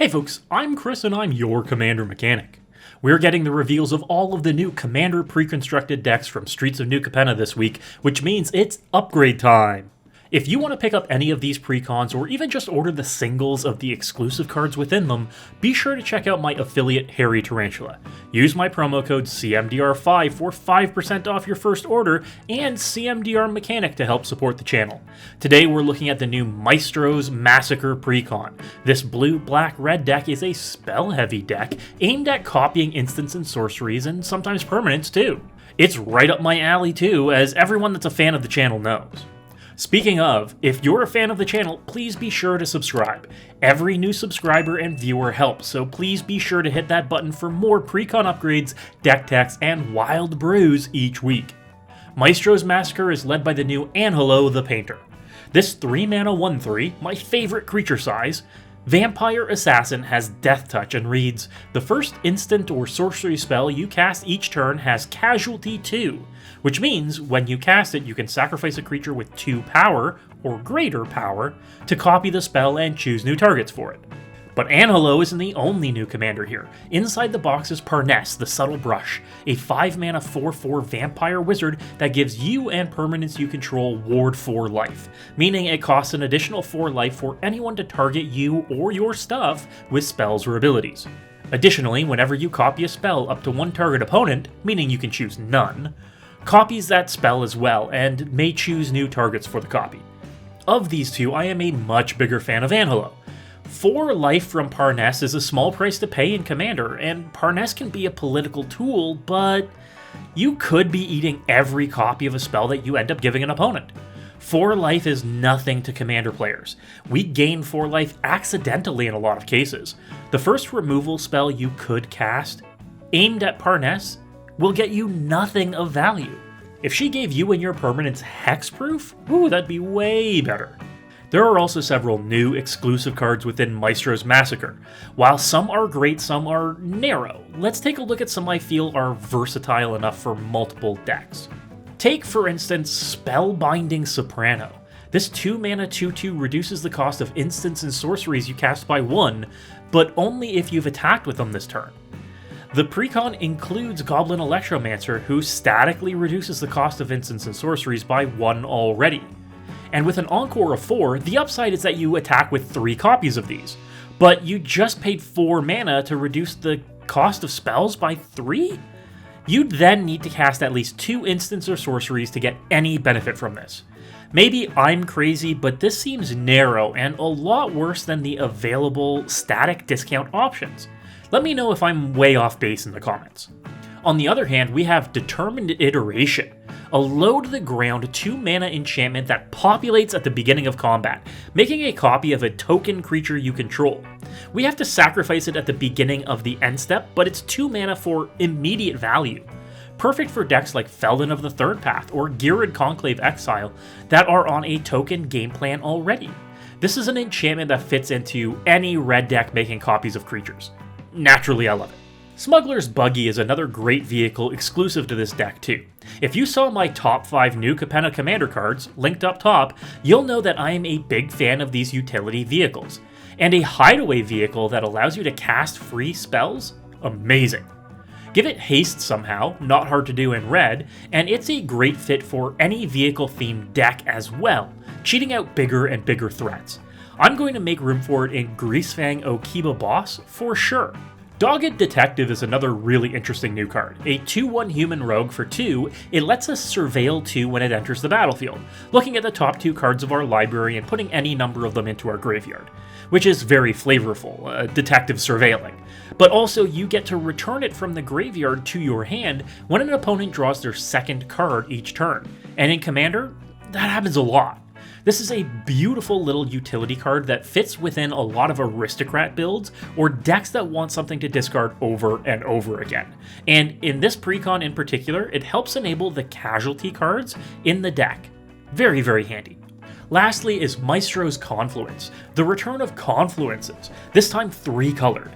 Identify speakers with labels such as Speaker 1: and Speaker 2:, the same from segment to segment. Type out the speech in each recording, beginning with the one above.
Speaker 1: Hey folks, I'm Chris and I'm your Commander Mechanic. We're getting the reveals of all of the new Commander pre-constructed decks from Streets of New Capenna this week, which means it's upgrade time! If you want to pick up any of these precons or even just order the singles of the exclusive cards within them, be sure to check out my affiliate Hairy Tarantula. Use my promo code CMDR5 for 5% off your first order and CMDR Mechanic to help support the channel. Today we're looking at the new Maestros Massacre Precon. This blue-black-red deck is a spell-heavy deck aimed at copying instants and sorceries and sometimes permanents too. It's right up my alley too, as everyone that's a fan of the channel knows. Speaking of, if you're a fan of the channel, please be sure to subscribe. Every new subscriber and viewer helps, so please be sure to hit that button for more precon upgrades, deck techs, and wild brews each week. Maestros Massacre is led by the new Anhelo the Painter. This 3-mana 1/3, my favorite creature size, Vampire Assassin has Death Touch and reads, the first instant or sorcery spell you cast each turn has Casualty 2, which means when you cast it you can sacrifice a creature with 2 power, or greater power, to copy the spell and choose new targets for it. But Anhelo isn't the only new commander here. Inside the box is Parness, the Subtle Brush, a 5-mana 4/4 vampire wizard that gives you and permanents you control ward 4 life, meaning it costs an additional 4 life for anyone to target you or your stuff with spells or abilities. Additionally, whenever you copy a spell up to one target opponent, meaning you can choose none, copies that spell as well and may choose new targets for the copy. Of these two, I am a much bigger fan of Anhelo. 4 life from Parness is a small price to pay in Commander, and Parness can be a political tool, but you could be eating every copy of a spell that you end up giving an opponent. 4 life is nothing to Commander players. We gain 4 life accidentally in a lot of cases. The first removal spell you could cast, aimed at Parness, will get you nothing of value. If she gave you and your permanents hexproof, ooh, that'd be way better. There are also several new exclusive cards within Maestros Massacre. While some are great, some are narrow. Let's take a look at some I feel are versatile enough for multiple decks. Take, for instance, Spellbinding Soprano. This 2-mana 2/2 reduces the cost of instants and sorceries you cast by 1, but only if you've attacked with them this turn. The precon includes Goblin Electromancer, who statically reduces the cost of instants and sorceries by 1 already. And with an Encore of 4, the upside is that you attack with 3 copies of these, but you just paid 4 mana to reduce the cost of spells by 3? You'd then need to cast at least 2 instants or sorceries to get any benefit from this. Maybe I'm crazy, but this seems narrow and a lot worse than the available static discount options. Let me know if I'm way off base in the comments. On the other hand, we have Determined Iteration, a low-to-the-ground 2-mana enchantment that populates at the beginning of combat, making a copy of a token creature you control. We have to sacrifice it at the beginning of the end step, but it's 2 mana for immediate value. Perfect for decks like Felden of the Third Path or Ghirid Conclave Exile that are on a token game plan already. This is an enchantment that fits into any red deck making copies of creatures. Naturally, I love it. Smuggler's Buggy is another great vehicle exclusive to this deck too. If you saw my top 5 new Capenna Commander cards, linked up top, you'll know that I am a big fan of these utility vehicles. And a hideaway vehicle that allows you to cast free spells? Amazing. Give it haste somehow, not hard to do in red, and it's a great fit for any vehicle-themed deck as well, cheating out bigger and bigger threats. I'm going to make room for it in Greasefang Okiba Boss for sure. Dogged Detective is another really interesting new card. A 2/1 human rogue for 2, it lets us surveil 2 when it enters the battlefield, looking at the top 2 cards of our library and putting any number of them into our graveyard, which is very flavorful, detective surveilling. But also you get to return it from the graveyard to your hand when an opponent draws their second card each turn. And in Commander, that happens a lot. This is a beautiful little utility card that fits within a lot of aristocrat builds or decks that want something to discard over and over again. And in this precon in particular, it helps enable the casualty cards in the deck. Very, very handy. Lastly is Maestro's Confluence, the return of Confluences, this time 3-colored.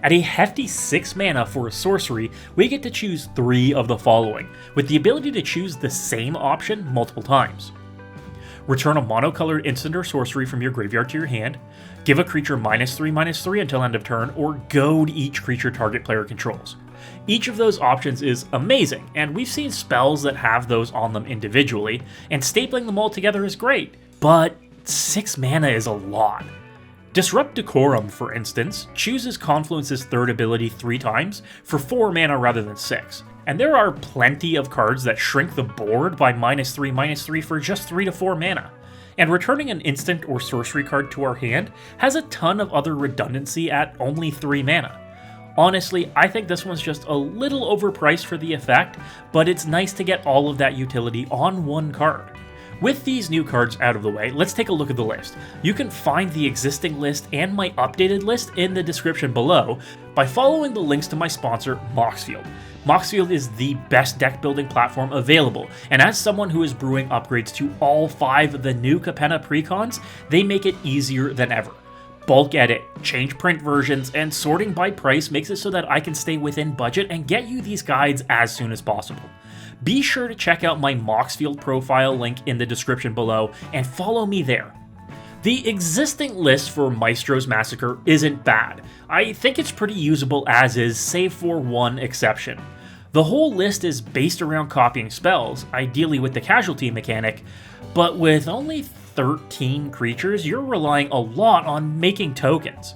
Speaker 1: At a hefty 6 mana for a sorcery, we get to choose 3 of the following, with the ability to choose the same option multiple times. Return a monocolored instant or sorcery from your graveyard to your hand, give a creature -3/-3 until end of turn, or goad each creature target player controls. Each of those options is amazing, and we've seen spells that have those on them individually, and stapling them all together is great, but 6 mana is a lot. Disrupt Decorum, for instance, chooses Confluence's third ability 3 times for 4 mana rather than 6. And there are plenty of cards that shrink the board by -3/-3 for just 3 to 4 mana. And returning an instant or sorcery card to our hand has a ton of other redundancy at only 3 mana. Honestly, I think this one's just a little overpriced for the effect, but it's nice to get all of that utility on one card. With these new cards out of the way, let's take a look at the list. You can find the existing list and my updated list in the description below by following the links to my sponsor, Moxfield. Moxfield is the best deck building platform available, and as someone who is brewing upgrades to all 5 of the new Capenna Precons, they make it easier than ever. Bulk edit, change print versions, and sorting by price makes it so that I can stay within budget and get you these guides as soon as possible. Be sure to check out my Moxfield profile link in the description below and follow me there. The existing list for Maestros Massacre isn't bad. I think it's pretty usable as is, save for one exception. The whole list is based around copying spells, ideally with the casualty mechanic, but with only 13 creatures, you're relying a lot on making tokens.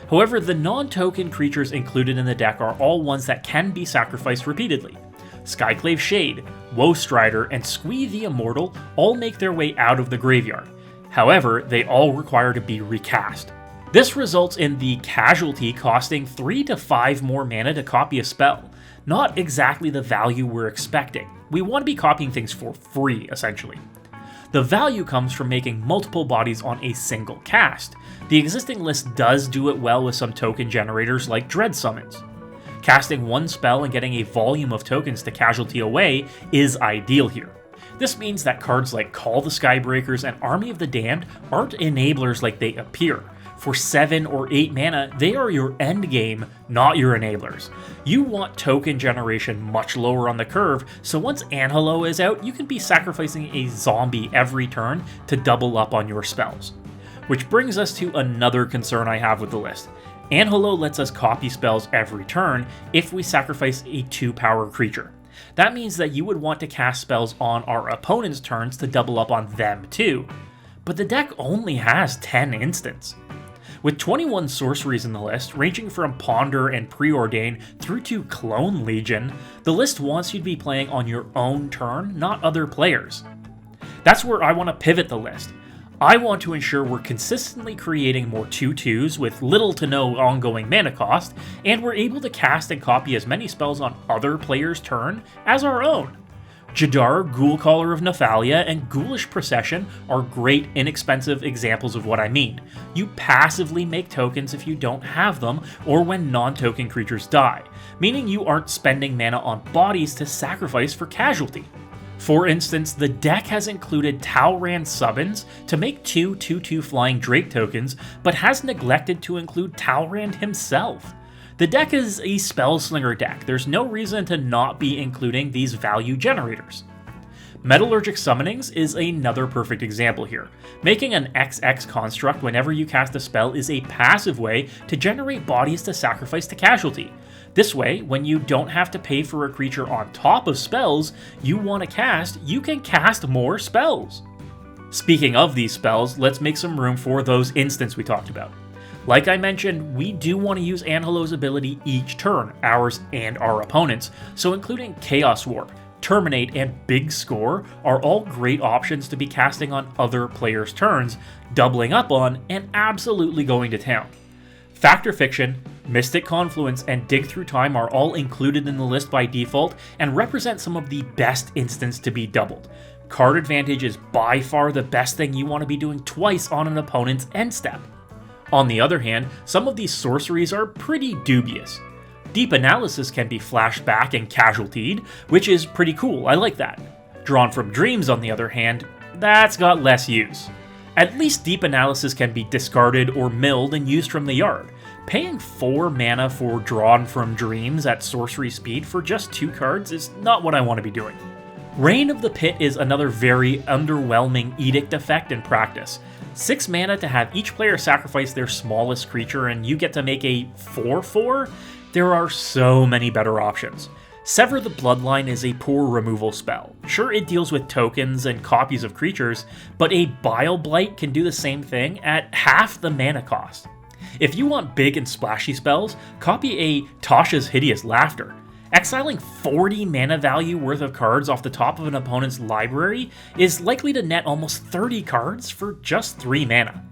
Speaker 1: However, the non-token creatures included in the deck are all ones that can be sacrificed repeatedly. Skyclave Shade, Woestrider, and Squee the Immortal all make their way out of the graveyard. However, they all require to be recast. This results in the casualty costing 3 to 5 more mana to copy a spell. Not exactly the value we're expecting. We want to be copying things for free, essentially. The value comes from making multiple bodies on a single cast. The existing list does do it well with some token generators like Dread Summons. Casting one spell and getting a volume of tokens to casualty away is ideal here. This means that cards like Call the Skybreakers and Army of the Damned aren't enablers like they appear. For 7 or 8 mana, they are your endgame, not your enablers. You want token generation much lower on the curve, so once Anhelo is out, you can be sacrificing a zombie every turn to double up on your spells. Which brings us to another concern I have with the list. Anhelo lets us copy spells every turn if we sacrifice a 2-power creature. That means that you would want to cast spells on our opponent's turns to double up on them too. But the deck only has 10 instants. With 21 sorceries in the list, ranging from Ponder and Preordain through to Clone Legion, the list wants you to be playing on your own turn, not other players. That's where I want to pivot the list. I want to ensure we're consistently creating more 2/2s with little to no ongoing mana cost, and we're able to cast and copy as many spells on other players' turn as our own. Jadar, Ghoulcaller of Nephalia, and Ghoulish Procession are great, inexpensive examples of what I mean. You passively make tokens if you don't have them, or when non-token creatures die, meaning you aren't spending mana on bodies to sacrifice for casualty. For instance, the deck has included Talrand Summons to make 2 2/2 Flying Drake tokens, but has neglected to include Talrand himself. The deck is a Spellslinger deck. There's no reason to not be including these value generators. Metallurgic Summonings is another perfect example here. Making an XX construct whenever you cast a spell is a passive way to generate bodies to sacrifice to casualty. This way, when you don't have to pay for a creature on top of spells you want to cast, you can cast more spells. Speaking of these spells, let's make some room for those instants we talked about. Like I mentioned, we do want to use Anhelo's ability each turn, ours and our opponents, so including Chaos Warp, Terminate, and Big Score are all great options to be casting on other players' turns, doubling up on, and absolutely going to town. Fact or Fiction, Mystic Confluence, and Dig Through Time are all included in the list by default and represent some of the best instants to be doubled. Card Advantage is by far the best thing you want to be doing twice on an opponent's end step. On the other hand, some of these sorceries are pretty dubious. Deep Analysis can be flashed back and casualtied, which is pretty cool, I like that. Drawn from Dreams, on the other hand, that's got less use. At least Deep Analysis can be discarded or milled and used from the yard. Paying 4 mana for Drawn from Dreams at sorcery speed for just 2 cards is not what I want to be doing. Reign of the Pit is another very underwhelming edict effect in practice. 6 mana to have each player sacrifice their smallest creature and you get to make a 4/4? There are so many better options. Sever the Bloodline is a poor removal spell. Sure, it deals with tokens and copies of creatures, but a Bile Blight can do the same thing at half the mana cost. If you want big and splashy spells, copy a Tasha's Hideous Laughter. Exiling 40 mana value worth of cards off the top of an opponent's library is likely to net almost 30 cards for just 3 mana.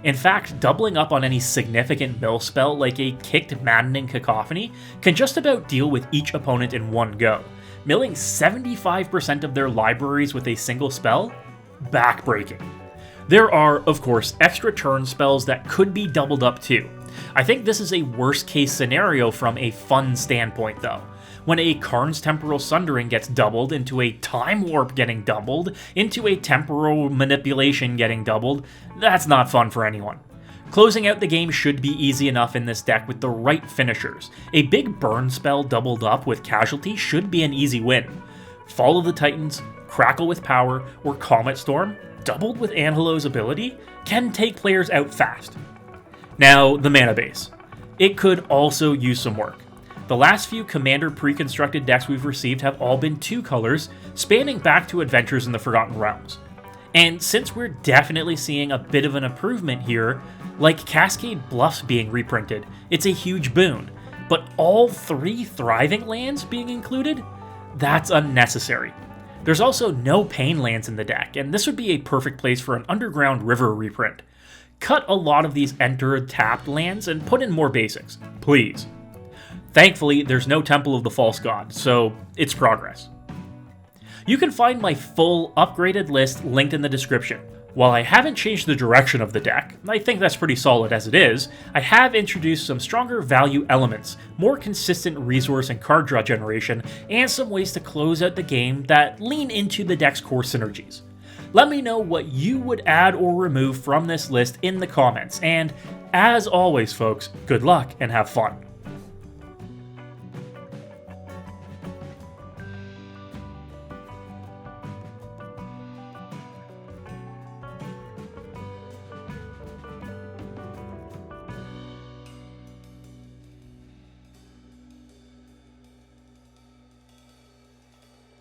Speaker 1: In fact, doubling up on any significant mill spell like a Kicked Maddening Cacophony can just about deal with each opponent in one go. Milling 75% of their libraries with a single spell? Backbreaking. There are, of course, extra turn spells that could be doubled up too. I think this is a worst case scenario from a fun standpoint though. When a Karn's Temporal Sundering gets doubled into a Time Warp getting doubled, into a Temporal Manipulation getting doubled, that's not fun for anyone. Closing out the game should be easy enough in this deck with the right finishers. A big burn spell doubled up with Casualty should be an easy win. Fall of the Titans, Crackle with Power, or Comet Storm, doubled with Anhelo's ability, can take players out fast. Now, the mana base. It could also use some work. The last few Commander pre-constructed decks we've received have all been 2 colors, spanning back to Adventures in the Forgotten Realms. And since we're definitely seeing a bit of an improvement here, like Cascade Bluffs being reprinted, it's a huge boon. But all 3 Thriving lands being included? That's unnecessary. There's also no Pain lands in the deck, and this would be a perfect place for an Underground River reprint. Cut a lot of these enter-tapped lands and put in more basics, please. Thankfully, there's no Temple of the False God, so it's progress. You can find my full upgraded list linked in the description. While I haven't changed the direction of the deck, I think that's pretty solid as it is, I have introduced some stronger value elements, more consistent resource and card draw generation, and some ways to close out the game that lean into the deck's core synergies. Let me know what you would add or remove from this list in the comments, and as always folks, good luck and have fun.